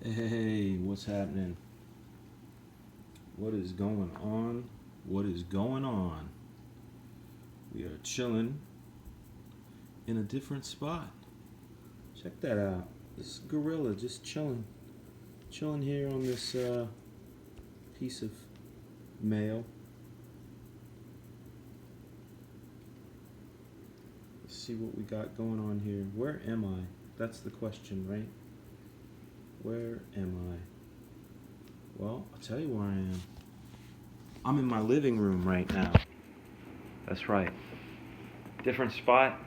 Hey, what's happening? What is going on? What is going on? We are chilling in a different spot. Check that out. This gorilla just chilling here on this piece of mail. Let's see what we got going on here. Where am I? That's the question, right? Where am I? Well, I'll tell you where I am. I'm in my living room right now. That's right. Different spot,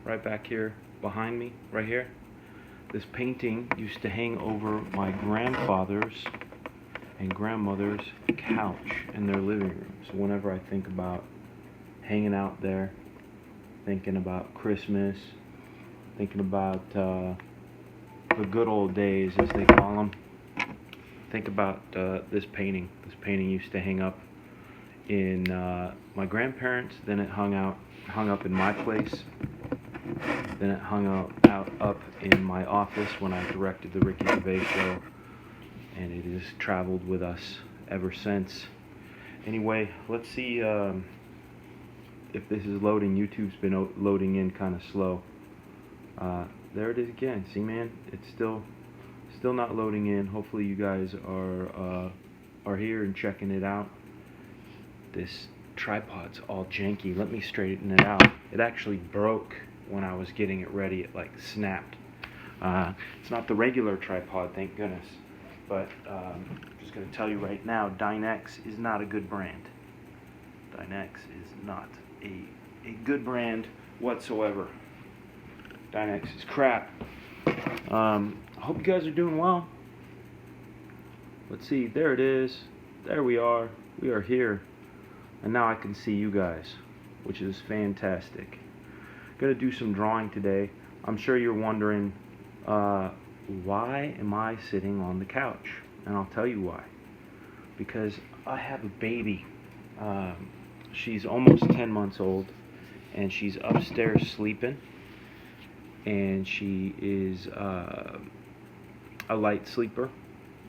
right back here behind me, right here. This painting used to hang over my grandfather's and grandmother's couch in their living room. So whenever I think about hanging out there, thinking about Christmas, thinking about the good old days, as they call them, think about this painting. This painting used to hang up in my grandparents. Then it hung up in my place. Then it hung out up in my office when I directed the Ricky Gervais show, and it has traveled with us ever since. Anyway, let's see if this is loading. YouTube's been loading in kind of slow. There it is again. See, man, it's still not loading in. Hopefully, you guys are here and checking it out. This tripod's all janky. Let me straighten it out. It actually broke when I was getting it ready. It like snapped. It's not the regular tripod, thank goodness. But I'm just going to tell you right now, Dynex is not a good brand. Dynex is not a good brand whatsoever. Dynex is crap. I hope you guys are doing well. Let's see, there it is. There we are. We are here. And now I can see you guys, which is fantastic. Gonna do some drawing today. I'm sure you're wondering, why am I sitting on the couch? And I'll tell you why. Because I have a baby. She's almost 10 months old, and she's upstairs sleeping. And she is a light sleeper.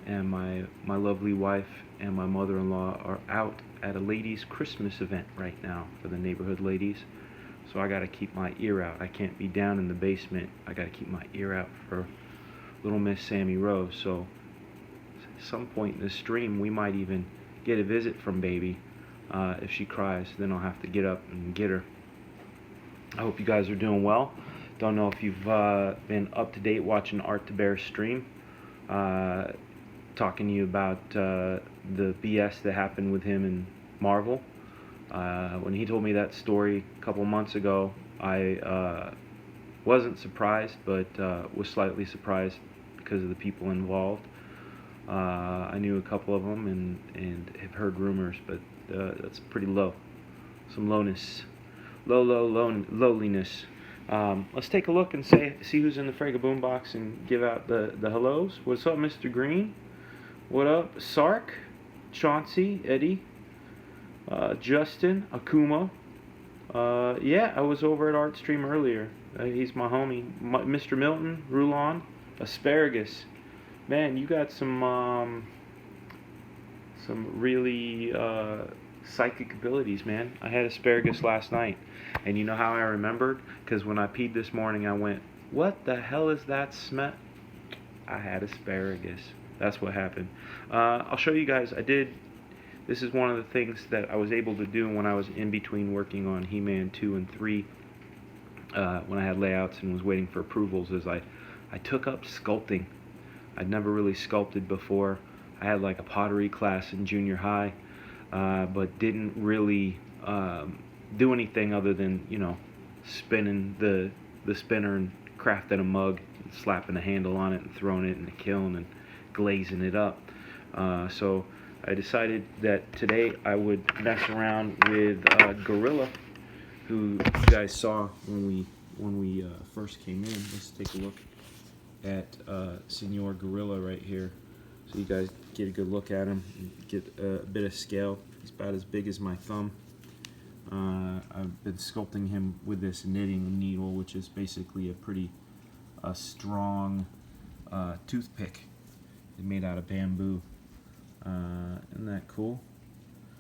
And my lovely wife and my mother-in-law are out at a ladies' Christmas event right now for the neighborhood ladies. So I gotta keep my ear out. I can't be down in the basement. I gotta keep my ear out for little Miss Sammy Rose. So at some point in the stream, we might even get a visit from baby. If she cries, then I'll have to get up and get her. I hope you guys are doing well. Don't know if you've been up to date watching Art to Bear stream. Talking to you about the BS that happened with him in Marvel. When he told me that story a couple months ago, I wasn't surprised, but was slightly surprised because of the people involved. I knew a couple of them and have heard rumors, but that's pretty low. Some lowness. Lowliness. Let's take a look and see who's in the Frega boombox and give out the hellos. What's up, Mr. Green? What up, Sark, Chauncey, Eddie, Justin, Akuma. Yeah, I was over at Artstream earlier. He's my homie. Mr. Milton, Rulon, Asparagus. Man, you got some really psychic abilities, man. I had asparagus last night, and you know how I remembered? Because when I peed this morning, I went, "What the hell is that smell?" I had asparagus. That's what happened. I'll show you guys. This is one of the things that I was able to do when I was in between working on He-Man 2 and 3, when I had layouts and was waiting for approvals, is I took up sculpting. I'd never really sculpted before. I had like a pottery class in junior high, but didn't really do anything other than, spinning the spinner and crafting a mug, and slapping a handle on it and throwing it in the kiln and glazing it up. So I decided that today I would mess around with Gorilla, who you guys saw when we first came in. Let's take a look at Senor Gorilla right here, so you guys get a good look at him and get a bit of scale. He's about as big as my thumb. I've been sculpting him with this knitting needle, which is basically a pretty strong toothpick. made out of bamboo. Isn't that cool?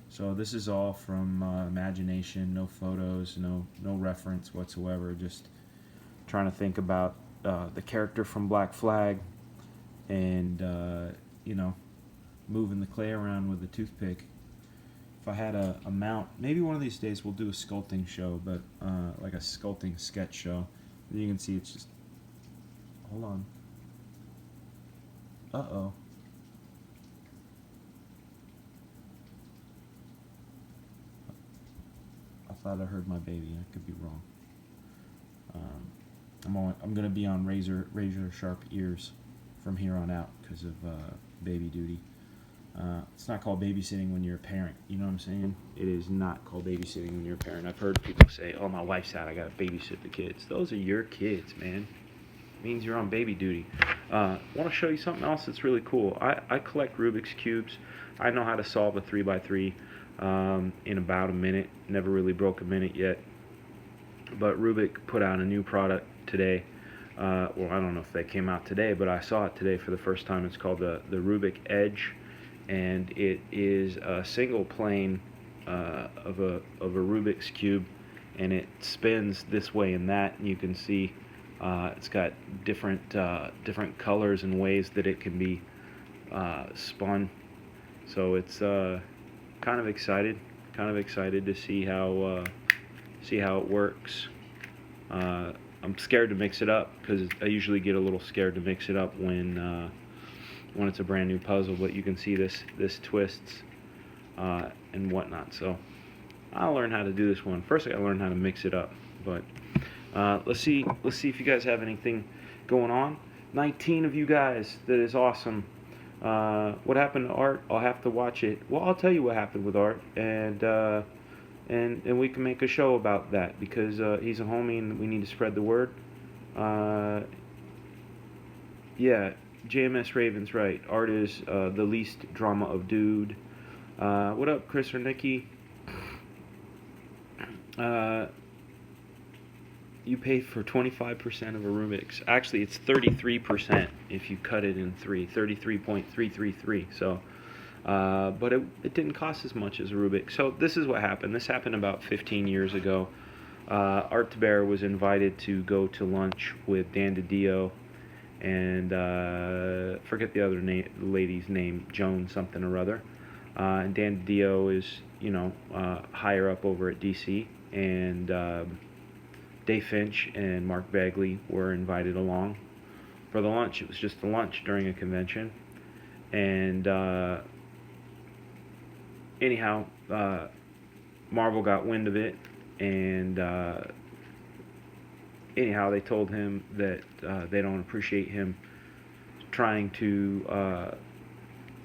So this is all from imagination, no photos, no reference whatsoever. Just trying to think about the character from Black Flag, and you know, moving the clay around with a toothpick. If I had a mount, maybe one of these days we'll do a sculpting show, but like a sculpting sketch show. You can see it's just. Hold on. Uh-oh. I thought I heard my baby. I could be wrong. I'm gonna be on razor sharp ears from here on out because of baby duty. It's not called babysitting when you're a parent. You know what I'm saying? It is not called babysitting when you're a parent. I've heard people say, "Oh, my wife's out. I gotta babysit the kids." Those are your kids, man. It means you're on baby duty. I want to show you something else that's really cool. I collect Rubik's cubes. I know how to solve a 3x3 in about a minute. Never really broke a minute yet. But Rubik put out a new product today. Well, I don't know if they came out today, but I saw it today for the first time. It's called the Rubik Edge, and it is a single plane of a Rubik's cube, and it spins this way and that, and you can see it's got different colors and ways that it can be spun. So it's kind of excited to see how it works. I'm scared to mix it up because I usually get a little scared to mix it up when it's a brand new puzzle. But you can see this twists and whatnot. So I'll learn how to do this one. First, I gotta learn how to mix it up. But let's see if you guys have anything going on. 19 of you guys. That is awesome. What happened to Art? I'll have to watch it. Well, I'll tell you what happened with Art, and we can make a show about that because he's a homie and we need to spread the word. Yeah, JMS Raven's right. Art is the least drama of dude. What up, Chris or Nikki? You paid for 25% of a Rubik's. Actually, it's 33% if you cut it in 33.333. So, but it didn't cost as much as a Rubik's. So this is what happened. This happened about 15 years ago. Art Taber was invited to go to lunch with Dan DiDio and forget the other lady's name, Joan something or other. And Dan DiDio is, higher up over at DC, and Dave Finch and Mark Bagley were invited along for the lunch. It was just a lunch during a convention. And anyhow, Marvel got wind of it, and anyhow, they told him that they don't appreciate him trying to,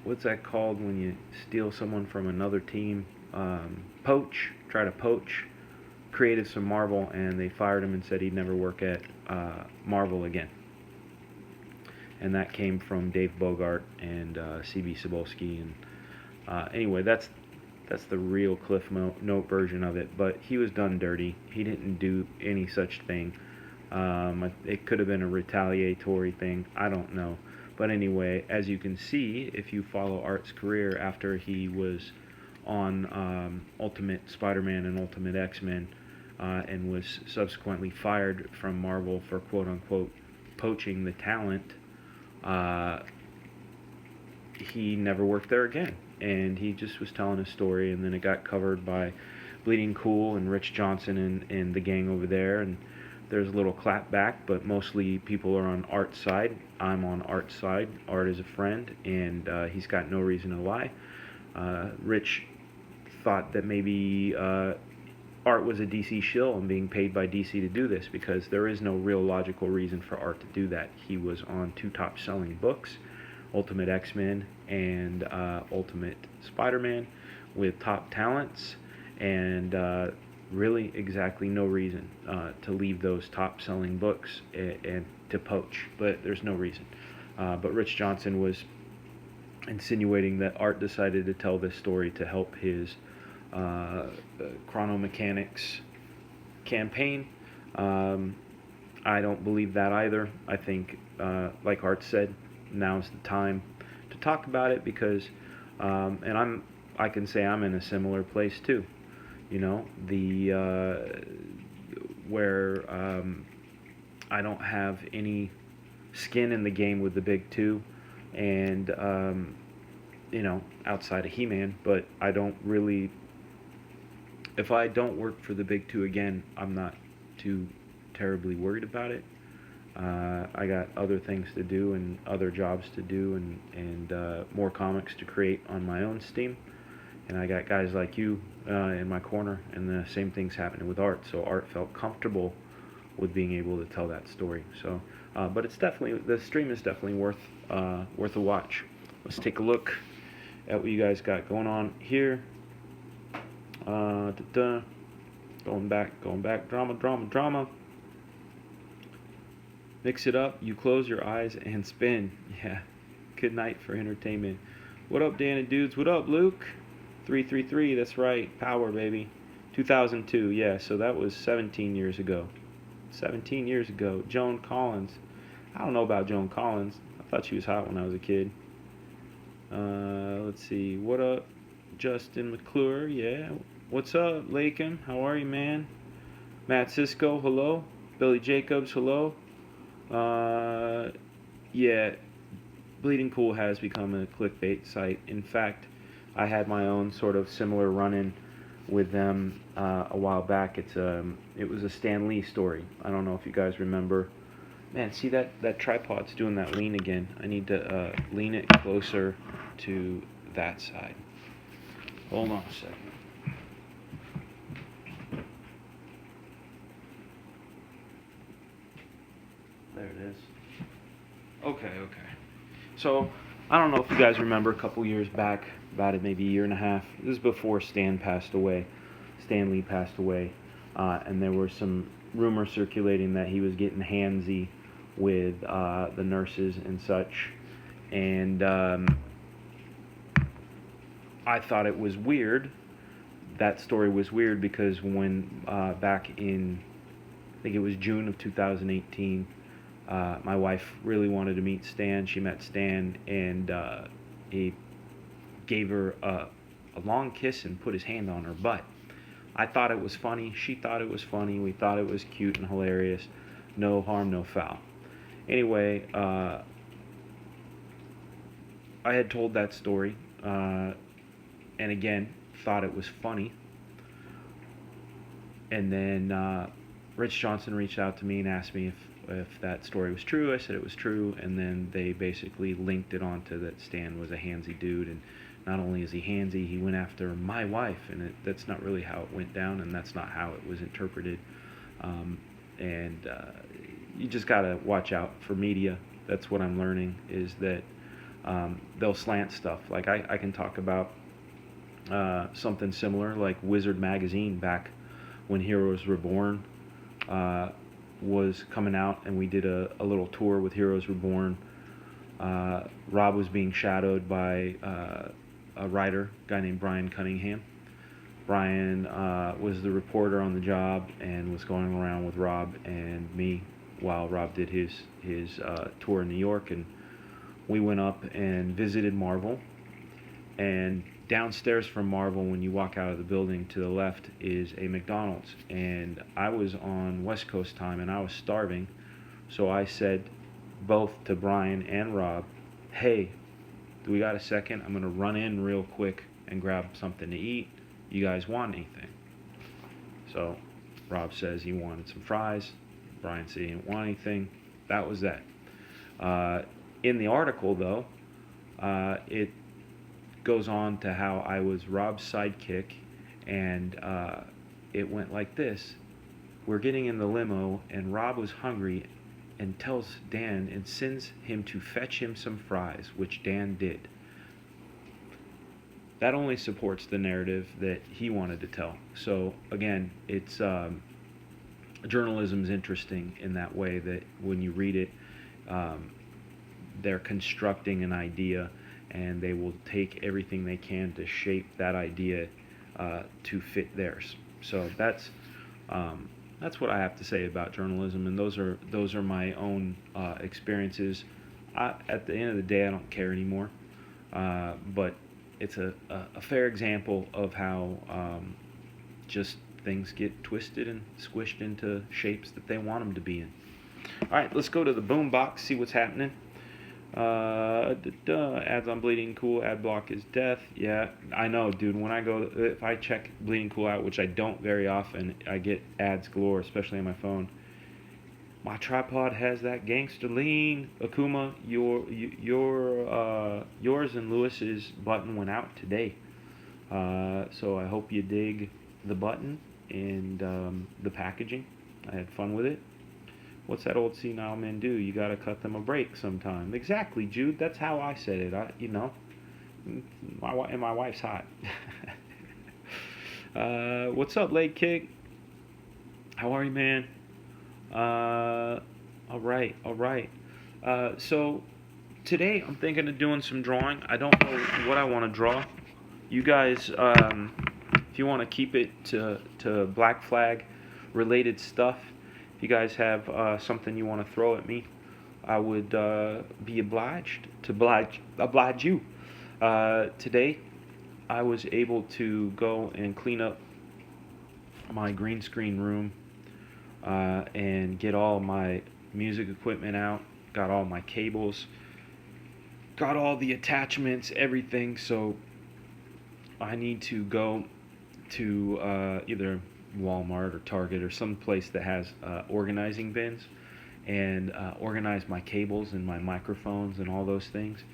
what's that called when you steal someone from another team? Try to poach creatives from Marvel, and they fired him and said he'd never work at Marvel again. And that came from Dave Bogart and C.B. Cebulski. And anyway, that's the real Cliff Note version of it. But he was done dirty. He didn't do any such thing. It could have been a retaliatory thing. I don't know. But anyway, as you can see, if you follow Art's career after he was on Ultimate Spider-Man and Ultimate X-Men, and was subsequently fired from Marvel for quote-unquote poaching the talent, he never worked there again. And he just was telling his story, and then it got covered by Bleeding Cool and Rich Johnson and the gang over there, and there's a little clap back, but mostly people are on Art's side. I'm on Art's side. Art is a friend, and he's got no reason to lie. Rich thought that maybe Art was a DC shill and being paid by DC to do this, because there is no real logical reason for Art to do that. He was on two top-selling books, Ultimate X-Men and Ultimate Spider-Man, with top talents, and really exactly no reason to leave those top-selling books and to poach, but there's no reason. But Rich Johnson was insinuating that Art decided to tell this story to help his Chronomechanics campaign. I don't believe that either. I think, like Art said, now's the time talk about it because, and I can say I'm in a similar place too. You know, where I don't have any skin in the game with the big two, and you know, outside of He-Man, but I don't really. If I don't work for the big two again, I'm not too terribly worried about it. I got other things to do and other jobs to do, and more comics to create on my own steam. And I got guys like you in my corner, and the same thing's happening with Art. So Art felt comfortable with being able to tell that story. So, but it's definitely, the stream is definitely worth a watch. Let's take a look at what you guys got going on here. Going back, drama. Mix it up, you close your eyes and spin. Yeah, good night for entertainment. What up, Dan and dudes? What up, Luke? 333, that's right, power, baby. 2002, yeah, so that was 17 years ago. 17 years ago. Joan Collins. I don't know about Joan Collins. I thought she was hot when I was a kid. Let's see, what up, Justin McClure? Yeah. What's up, Lakem? How are you, man? Matt Cisco, hello. Billy Jacobs, hello. Yeah, Bleeding Cool has become a clickbait site. In fact, I had my own sort of similar run-in with them a while back. It was a Stan Lee story. I don't know if you guys remember. Man, see that tripod's doing that lean again. I need to lean it closer to that side. Hold on a second. There it is. Okay. So, I don't know if you guys remember a couple years back, about it maybe a year and a half. This is before Stan Lee passed away, and there were some rumors circulating that he was getting handsy with the nurses and such, and I thought it was weird. That story was weird because when back in, I think it was June of 2018, my wife really wanted to meet Stan. She met Stan, and he gave her a long kiss and put his hand on her butt. I thought it was funny. She thought it was funny. We thought it was cute and hilarious. No harm, no foul. Anyway, I had told that story, and again, thought it was funny. And then Rich Johnson reached out to me and asked me if that story was true. I said it was true, and then they basically linked it onto that Stan was a handsy dude, and not only is he handsy, he went after my wife, and that's not really how it went down, and that's not how it was interpreted. You just gotta watch out for media. That's what I'm learning, is that they'll slant stuff. Like I can talk about something similar, like Wizard Magazine back when Heroes Reborn was coming out, and we did a little tour with Heroes Reborn. Rob was being shadowed by a writer, a guy named Brian Cunningham. Brian was the reporter on the job and was going around with Rob and me while Rob did his tour in New York, and we went up and visited Marvel. And downstairs from Marvel, when you walk out of the building to the left, is a McDonald's. And I was on West Coast time and I was starving, so I said both to Brian and Rob, hey, do we got a second? I'm going to run in real quick and grab something to eat. You guys want anything? So Rob says he wanted some fries. Brian said he didn't want anything. That was that. In the article, though, it goes on to how I was Rob's sidekick, and it went like this. We're getting in the limo, and Rob was hungry and tells Dan and sends him to fetch him some fries, which Dan did. That only supports the narrative that he wanted to tell. So again, it's journalism's interesting in that way, that when you read it, they're constructing an idea, and they will take everything they can to shape that idea to fit theirs. So that's what I have to say about journalism, and those are my own experiences. At the end of the day, I don't care anymore. But it's a fair example of how just things get twisted and squished into shapes that they want them to be in. All right, let's go to the boom box, see what's happening. Ads on Bleeding Cool, ad block is death. Yeah, I know, dude. When I go, if I check Bleeding Cool out, which I don't very often, I get ads galore, especially on my phone. My tripod has that gangster lean. Akuma, yours and Lewis's button went out today. So I hope you dig the button and the packaging. I had fun with it. What's that old senile man do? You gotta cut them a break sometime. Exactly, Jude. That's how I said it. My wife's hot. What's up, Late Kick? How are you, man? All right. So today I'm thinking of doing some drawing. I don't know what I want to draw. You guys, if you want to keep it to Black Flag related stuff, if you guys have something you want to throw at me, I would be obliged to oblige you. Today, I was able to go and clean up my green screen room and get all my music equipment out, got all my cables, got all the attachments, everything. So I need to go to either Walmart or Target or some place that has organizing bins and organize my cables and my microphones and all those things.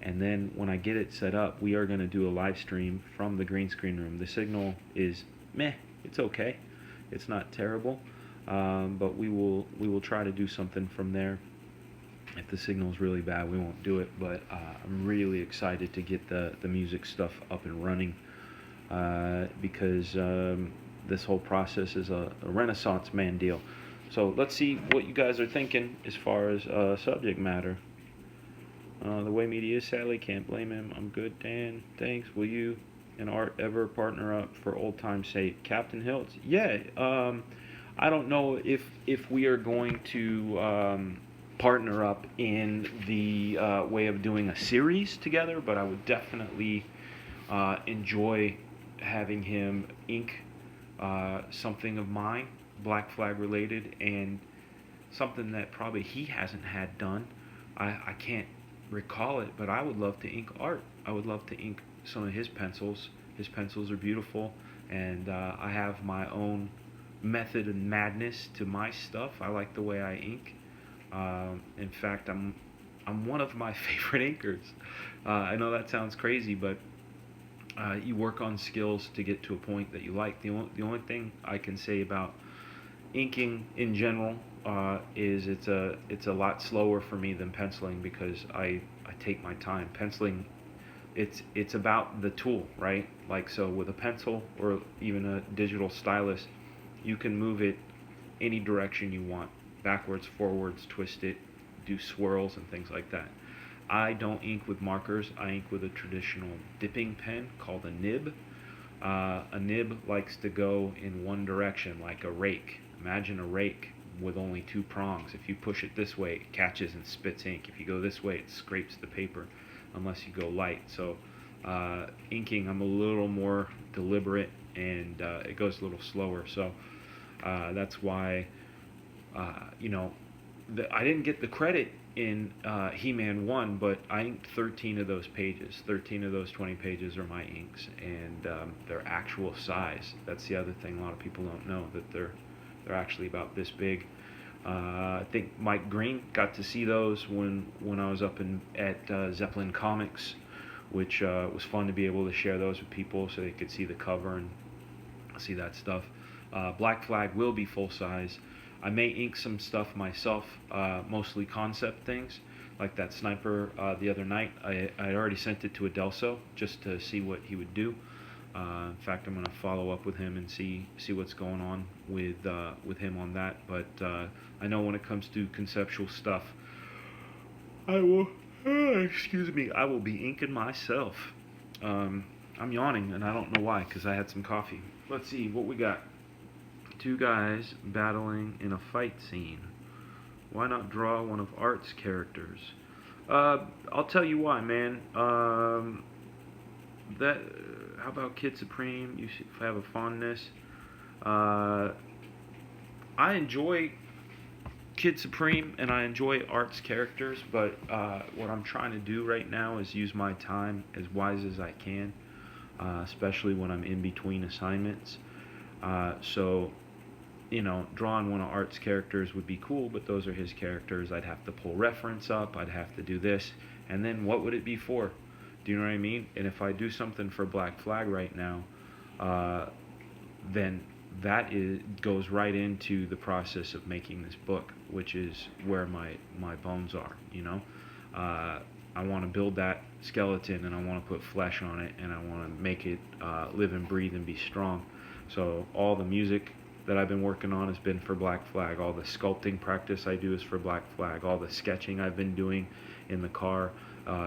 And then when I get it set up, we are going to do a live stream from the green screen room. The signal is meh, it's okay, it's not terrible, but we will try to do something from there. If the signal is really bad, we won't do it. But I'm really excited to get the music stuff up and running because this whole process is a Renaissance man deal. So let's see what you guys are thinking as far as subject matter. The way media is, sadly, can't blame him. I'm good, Dan. Thanks. Will you and Art ever partner up for old time's sake? Captain Hiltz? Yeah. I don't know if we are going to partner up in the way of doing a series together, but I would definitely enjoy having him ink something of mine, Black Flag related, and something that probably he hasn't had done. I can't recall it, but I would love to ink art. I would love to ink some of his pencils. His pencils are beautiful, and I have my own method and madness to my stuff. I like the way I ink. In fact, I'm one of my favorite inkers. I know that sounds crazy, but you work on skills to get to a point that you like. The only thing I can say about inking in general is it's a lot slower for me than penciling because I take my time. Penciling, it's about the tool, right? Like, so with a pencil or even a digital stylus, you can move it any direction you want, backwards, forwards, twist it, do swirls and things like that. I don't ink with markers. I ink with a traditional dipping pen called a nib. A nib likes to go in one direction, like a rake. Imagine a rake with only two prongs. If you push it this way, it catches and spits ink. If you go this way, it scrapes the paper, unless you go light. So inking, I'm a little more deliberate, and it goes a little slower. So that's why, I didn't get the credit in He-Man 1, but I inked 13 of those pages. 13 of those 20 pages are my inks, and they're actual size. That's the other thing a lot of people don't know, that they're actually about this big. I think Mike Green got to see those when I was up at Zeppelin Comics, which was fun to be able to share those with people so they could see the cover and see that stuff. Black Flag will be full size. I may ink some stuff myself, mostly concept things, like that sniper the other night. I already sent it to Adelso just to see what he would do. In fact, I'm going to follow up with him and see what's going on with him on that. But I know when it comes to conceptual stuff, I will, I will be inking myself. I'm yawning, and I don't know why, because I had some coffee. Let's see what we got. Two guys battling in a fight scene. Why not draw one of Art's characters? I'll tell you why, man. That how about Kid Supreme? You should have a fondness. Uh, I enjoy Kid Supreme and I enjoy Art's characters, but what I'm trying to do right now is use my time as wise as I can, especially when I'm in between assignments. So drawing one of Art's characters would be cool, but those are his characters. I'd have to pull reference up, I'd have to do this, and then what would it be for? Do you know what I mean? And if I do something for Black Flag right now, uh, then goes right into the process of making this book, which is where my bones are. I want to build that skeleton, and I want to put flesh on it, and I want to make it live and breathe and be strong. So all the music that I've been working on has been for Black Flag. All the sculpting practice I do is for Black Flag. All the sketching I've been doing in the car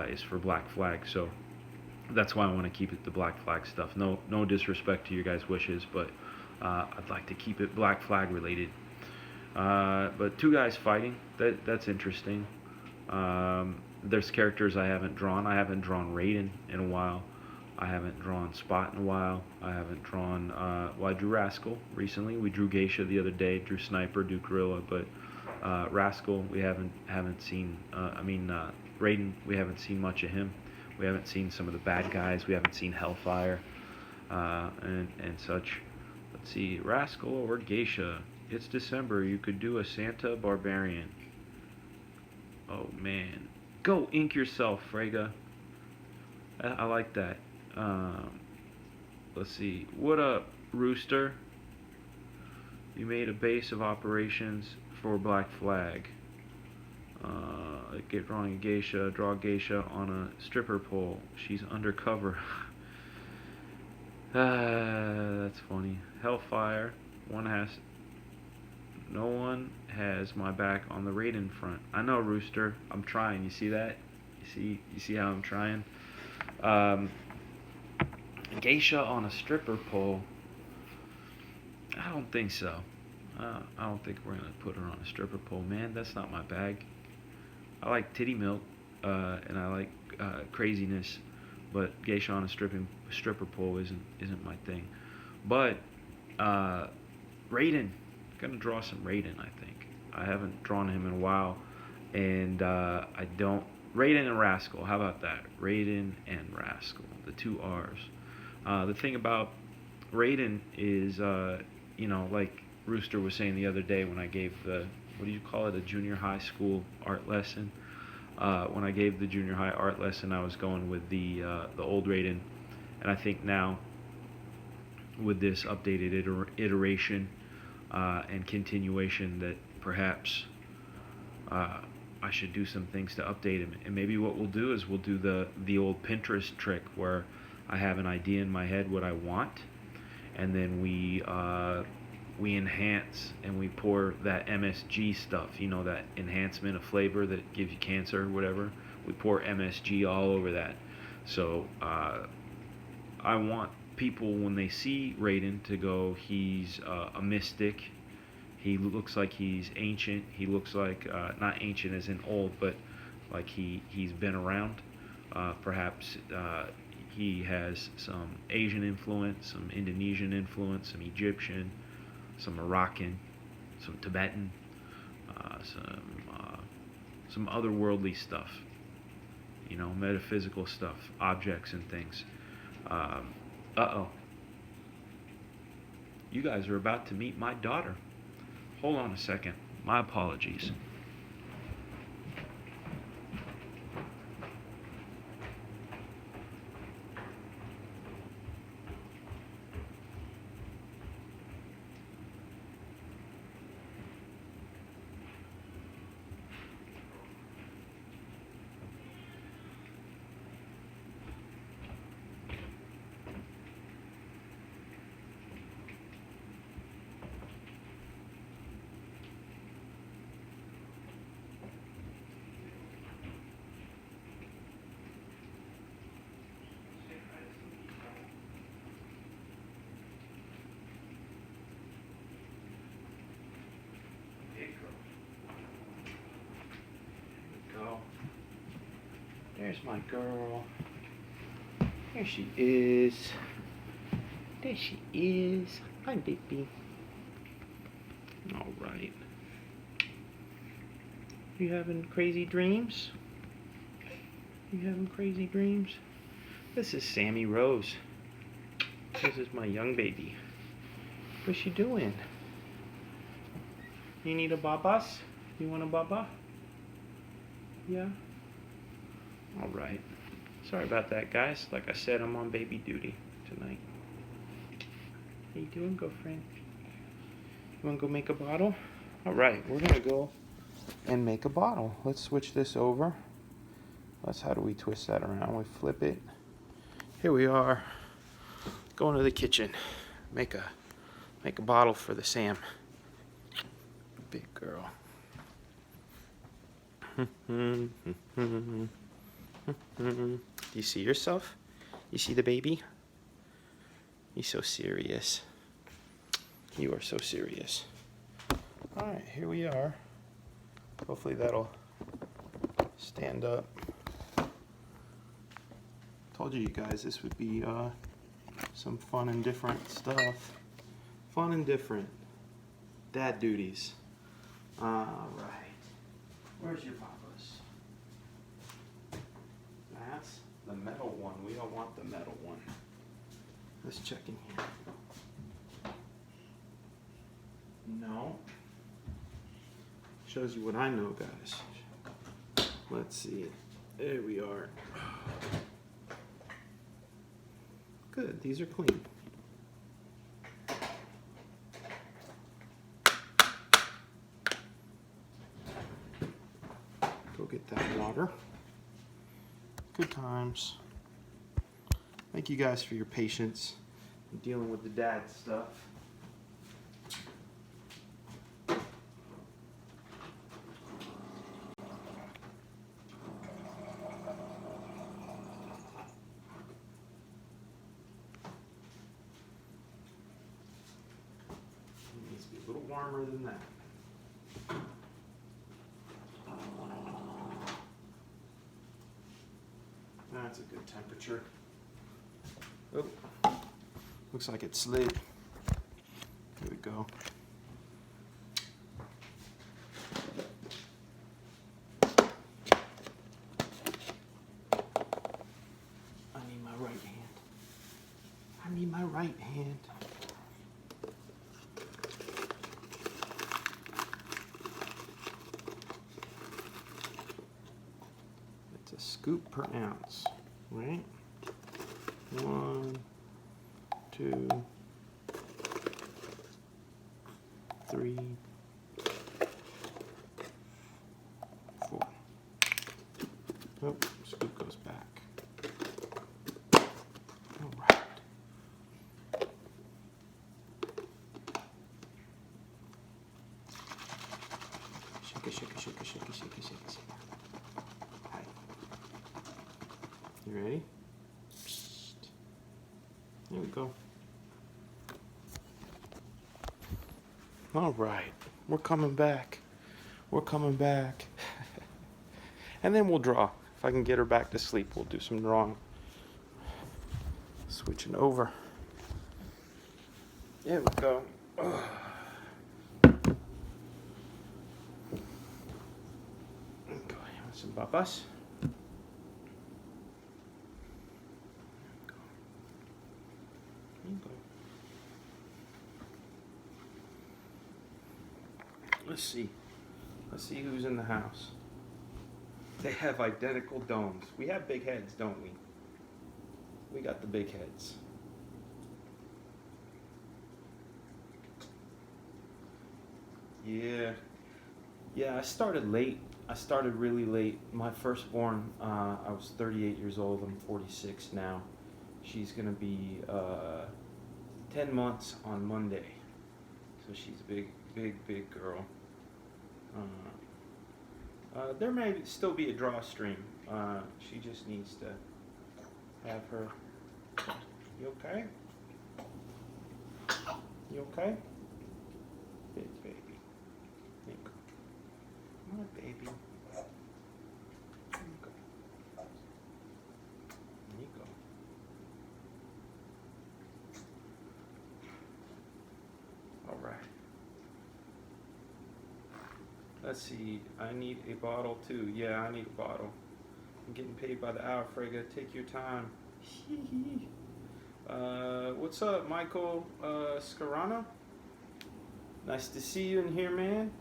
is for Black Flag. So that's why I want to keep it the Black Flag stuff. No disrespect to your guys' wishes, but I'd like to keep it Black Flag related. But two guys fighting, that's interesting. There's characters I haven't drawn. I haven't drawn Raiden in a while. I haven't drawn Spot in a while. I haven't drawn. I drew Rascal recently. We drew Geisha the other day. Drew Sniper, drew Gorilla, but Rascal we haven't seen. Raiden, we haven't seen much of him. We haven't seen some of the bad guys. We haven't seen Hellfire and such. Let's see, Rascal or Geisha. It's December. You could do a Santa Barbarian. Oh man, go ink yourself, Frega. I like that. Let's see. What up, Rooster? You made a base of operations for Black Flag. Get drawing a geisha. Draw a geisha on a stripper pole. She's undercover. That's funny. Hellfire. No one has my back on the Raiden front. I know, Rooster. I'm trying. You see that? You see how I'm trying? Geisha on a stripper pole. I don't think so. I don't think we're gonna put her on a stripper pole, man. That's not my bag. I like titty milk, and I like craziness, but geisha on a stripper pole isn't my thing. But Raiden, gonna draw some Raiden. I think I haven't drawn him in a while, and I don't. Raiden and Rascal. How about that? Raiden and Rascal, the two R's. The thing about Raiden is, like Rooster was saying the other day when I gave what do you call it, a junior high school art lesson. When I gave the junior high art lesson, I was going with the old Raiden, and I think now with this updated iteration and continuation that perhaps I should do some things to update him. And maybe what we'll do is we'll do the old Pinterest trick where I have an idea in my head what I want, and then we enhance and we pour that MSG stuff, that enhancement of flavor that gives you cancer or whatever. We pour MSG all over that. So I want people, when they see Raiden, to go, he's a mystic. He looks like he's ancient. He looks like, not ancient as in old, but like he's been around. Perhaps he has some Asian influence, some Indonesian influence, some Egyptian, some Moroccan, some Tibetan, some otherworldly stuff, metaphysical stuff, objects and things. Uh-oh. You guys are about to meet my daughter. Hold on a second. My apologies. Where's my girl? There she is. There she is. Hi, baby. All right. You having crazy dreams? You having crazy dreams? This is Sammy Rose. This is my young baby. What's she doing? You need a babas? You want a baba? Yeah? Alright. Sorry about that, guys. Like I said, I'm on baby duty tonight. How you doing, girlfriend? You want to go make a bottle? Alright, we're going to go and make a bottle. Let's switch this over. How do we twist that around? We flip it. Here we are. Going to the kitchen. Make a bottle for the Sam. Big girl. Do you see yourself? You see the baby? You're so serious. You are so serious. Alright, here we are. Hopefully that'll stand up. Told you guys this would be some fun and different stuff. Fun and different. Dad duties. Alright. Where's your papas? That's the metal one. We don't want the metal one. Let's check in here. No. Shows you what I know, guys. Let's see. There we are. Good. These are clean. Go get that water. Good times. Thank you guys for your patience in dealing with the dad stuff. It needs to be a little warmer than that. That's a good temperature. Oh, looks like it slid. Here we go. I need my right hand. I need my right hand. It's a scoop per ounce, right? 1, 2, 3, 4. Oh, scoop goes back. All right. Shake it, shake it, shake it, shake it, shake it, shake it. Hi. You ready? There we go. All right, we're coming back. We're coming back. And then we'll draw. If I can get her back to sleep, we'll do some drawing. Switching over. There we go. Some papas. Let's see. Let's see who's in the house. They have identical domes. We have big heads, don't we? We got the big heads. Yeah. Yeah, I started late. I started really late. My firstborn, I was 38 years old. I'm 46 now. She's going to be 10 months on Monday. So she's a big girl. There may still be a drawstring. She just needs to have her. You okay? You okay? Big baby. There you go. Come on, baby. There you go. Let's see. I need a bottle too. Yeah, I need a bottle. I'm getting paid by the hour, Frega. Take your time. What's up, Michael Scarano? Nice to see you in here, man.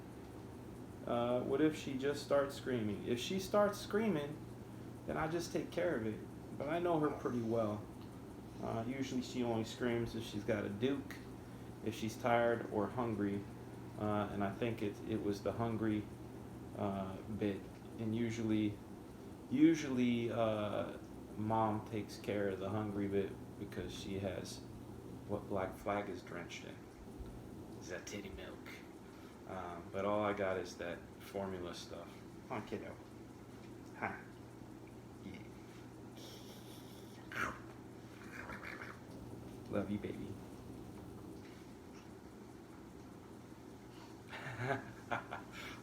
What if she just starts screaming? If she starts screaming, then I just take care of it. But I know her pretty well. Usually she only screams if she's got a duke, if she's tired or hungry. And I think it was the hungry bit. And usually mom takes care of the hungry bit because she has what Black Flag is drenched in. Is that titty milk? But all I got is that formula stuff. Huh, kiddo? Hi. Yeah. Love you, baby.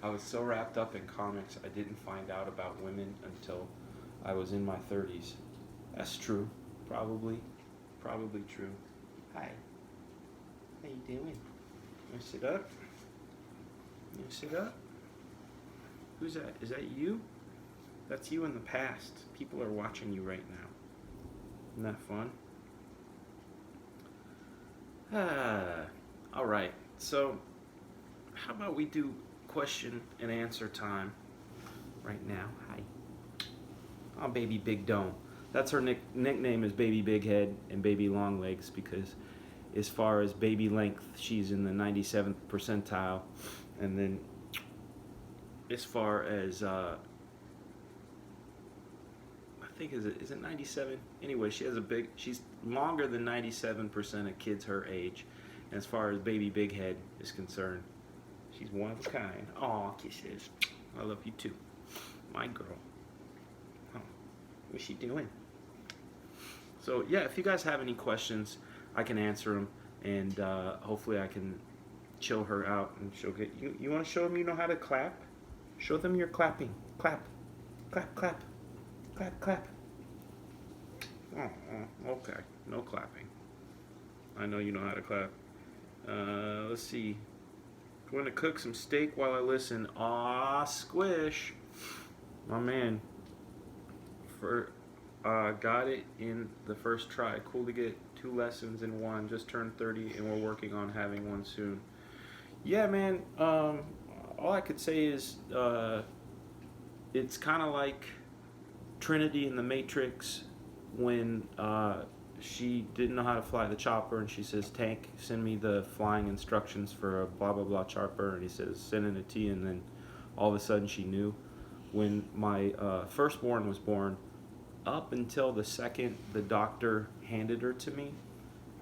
I was so wrapped up in comics, I didn't find out about women until I was in my 30s. That's true. Probably true. Hi. How you doing? You sit up? You sit up? Who's that? Is that you? That's you in the past. People are watching you right now. Isn't that fun? All right. So, how about we do question and answer time right now? Hi. Oh, Baby Big Dome. That's her nickname is Baby Big Head and Baby Long Legs because as far as baby length, she's in the 97th percentile. And then as far as, I think, is it 97? Anyway, she's longer than 97% of kids her age. And as far as Baby Big Head is concerned, she's one of a kind. Aw, kisses. I love you too. My girl. Oh, what's she doing? So yeah, if you guys have any questions, I can answer them. And hopefully I can chill her out and she'll get you. You want to show them you know how to clap? Show them you're clapping. Clap. Clap, clap. Clap, clap. Oh, okay. No clapping. I know you know how to clap. Let's see. Going to cook some steak while I listen. Aw, Squish. My man. Got it in the first try. Cool to get 2 lessons in one. Just turned 30 and we're working on having one soon. Yeah, man. All I could say is it's kind of like Trinity in the Matrix when she didn't know how to fly the chopper and she says, Tank, send me the flying instructions for a blah blah blah chopper, and he says send in a T, and then all of a sudden she knew. When my firstborn was born, up until the second the doctor handed her to me,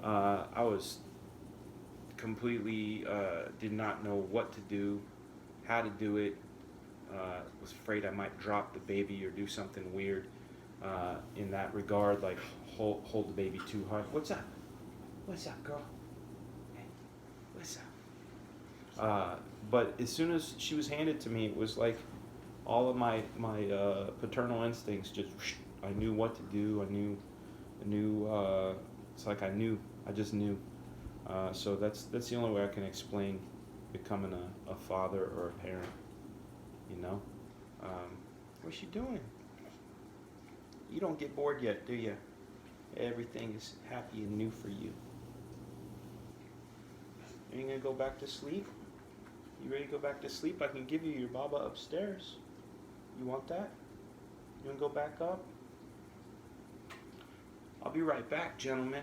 I was completely did not know what to do, how to do it. Was afraid I might drop the baby or do something weird in that regard, like hold the baby too hard. What's up? What's up, girl? Hey, what's up? But as soon as she was handed to me, it was like all of my paternal instincts just, I knew what to do. I knew. It's like I just knew. So that's the only way I can explain becoming a father or a parent. You know. What's she doing? You don't get bored yet, do you? Everything is happy and new for you. Are you gonna go back to sleep? You ready to go back to sleep? I can give you your baba upstairs. You want that? You wanna go back up? I'll be right back, gentlemen.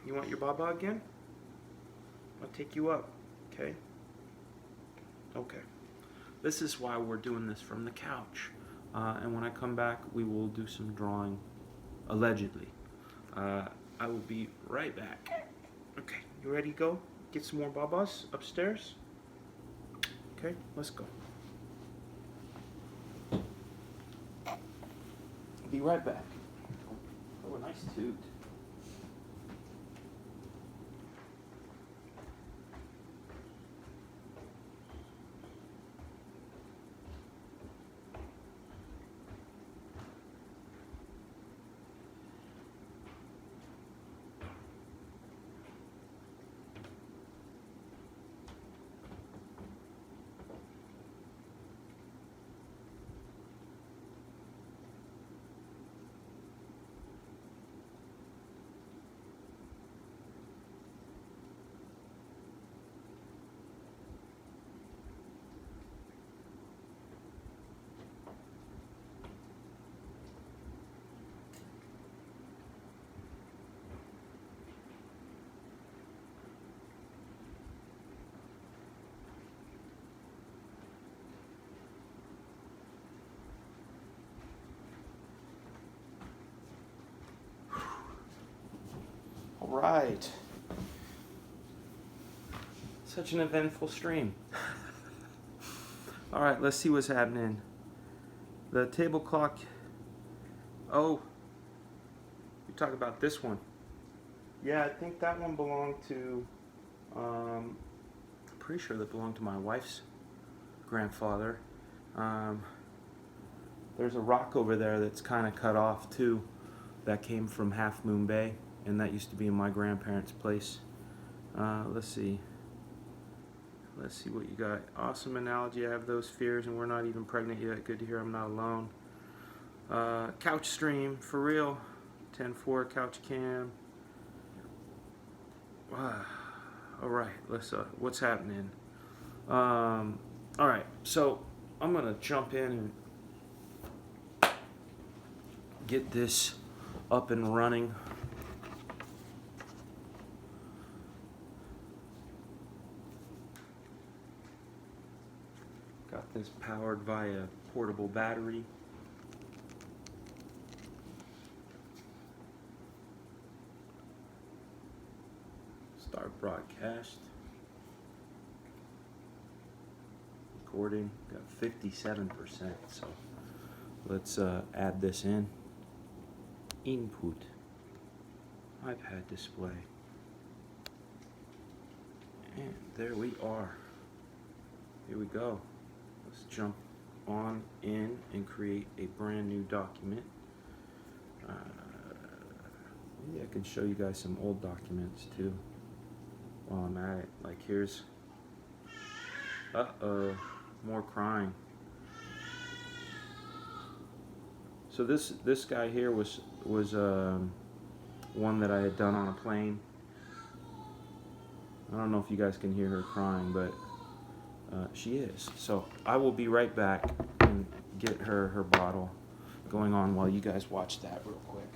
You want your baba again? I'll take you up, okay? Okay. This is why we're doing this from the couch. And when I come back, we will do some drawing, allegedly. I will be right back. Okay, you ready to go? Get some more babas upstairs? Okay, let's go. I'll be right back. Oh, a nice toot. right. Such an eventful stream. All right, let's see what's happening. The table clock. Oh, you talk about this one. Yeah, I think that one belonged to, I'm pretty sure that belonged to my wife's grandfather. There's a rock over there that's kind of cut off too, that came from Half Moon Bay, and that used to be in my grandparents' place. Let's see what you got. Awesome analogy. I have those fears and we're not even pregnant yet. Good to hear I'm not alone. Couch stream for real. 10-4 couch cam. All right, let's what's happening. All right, so I'm gonna jump in and get this up and running. Got this powered via portable battery. Start broadcast. Recording. Got 57%, so let's add this in. Input. iPad display. And there we are. Here we go. Let's jump on in and create a brand new document. Maybe I can show you guys some old documents too while I'm at it. Like here's, more crying. So this guy here was one that I had done on a plane. I don't know if you guys can hear her crying, but she is. So I will be right back and get her bottle going on while you guys watch that real quick.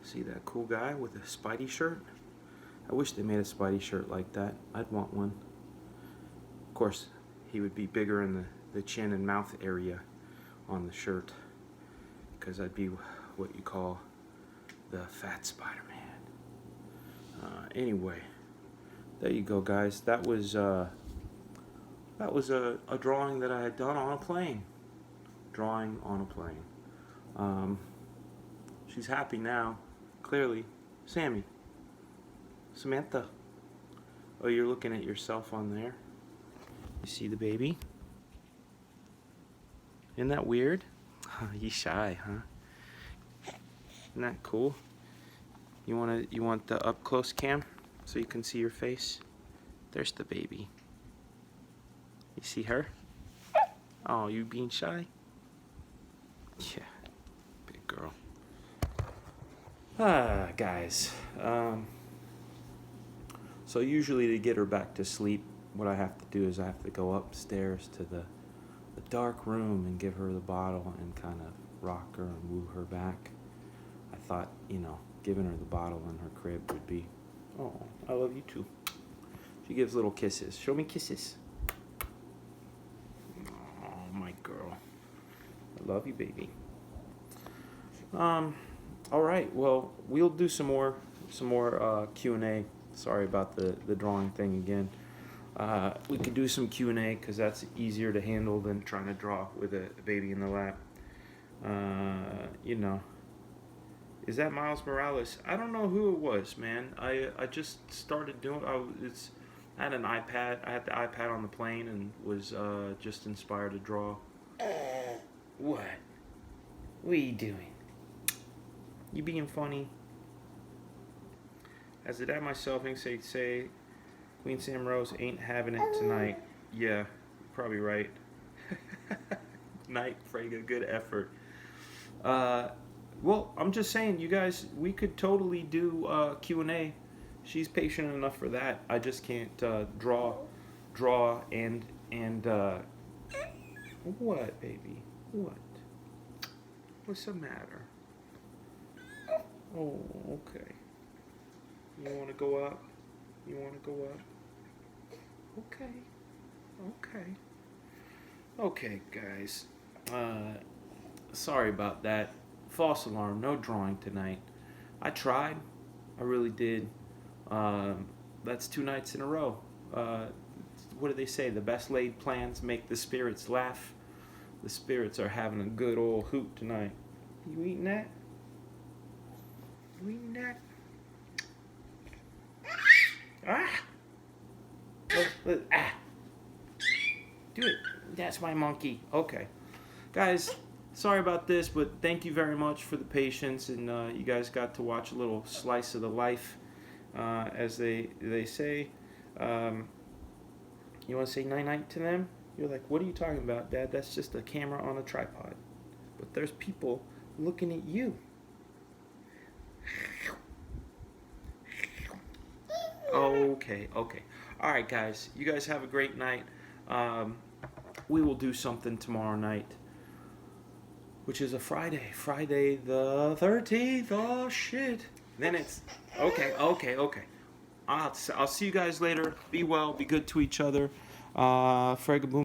See that cool guy with a Spidey shirt? I wish they made a Spidey shirt like that. I'd want one. Of course, he would be bigger in the chin and mouth area on the shirt, because I'd be what you call the fat Spider-Man. Anyway, there you go, guys. That was a drawing that I had done on a plane. Drawing on a plane. She's happy now. Clearly. Sammy. Samantha. Oh, you're looking at yourself on there. You see the baby? Isn't that weird? You shy, huh? Isn't that cool? You want the up close cam so you can see your face? There's the baby. You see her? Oh, you being shy? Yeah. Big girl. Guys, so usually to get her back to sleep, what I have to do is I have to go upstairs to the dark room and give her the bottle and kind of rock her and woo her back. I thought, giving her the bottle in her crib would be, oh, I love you too. She gives little kisses. Show me kisses. Oh, my girl. I love you, baby. All right, well, we'll do some more Q&A. Sorry about the drawing thing again. We could do some Q&A because that's easier to handle than trying to draw with a baby in the lap. Is that Miles Morales? I don't know who it was, man. I just started doing. I had an iPad. I had the iPad on the plane and was just inspired to draw. What? What are you doing? You being funny? As it at myself and say, Queen Sam Rose ain't having it tonight. Yeah, you're probably right. Night, Frega, good effort. Well, I'm just saying, you guys, we could totally do Q&A. She's patient enough for that. I just can't draw, and what, baby? What? What's the matter? Oh, okay. You want to go up? You want to go up? Okay. Okay, guys. Sorry about that. False alarm. No drawing tonight. I tried. I really did. That's 2 nights in a row. What do they say? The best laid plans make the spirits laugh. The spirits are having a good old hoot tonight. You eating that? You eating that? Ah! Ah! Do it. That's my monkey. Okay. Guys, sorry about this, but thank you very much for the patience, and you guys got to watch a little slice of the life, as they say. You want to say night-night to them? You're like, what are you talking about, Dad? That's just a camera on a tripod. But there's people looking at you. Okay. All right, guys. You guys have a great night. We will do something tomorrow night, which is a Friday. Friday the 13th. Oh, shit. Then it's... Okay. I'll see you guys later. Be well. Be good to each other. Frega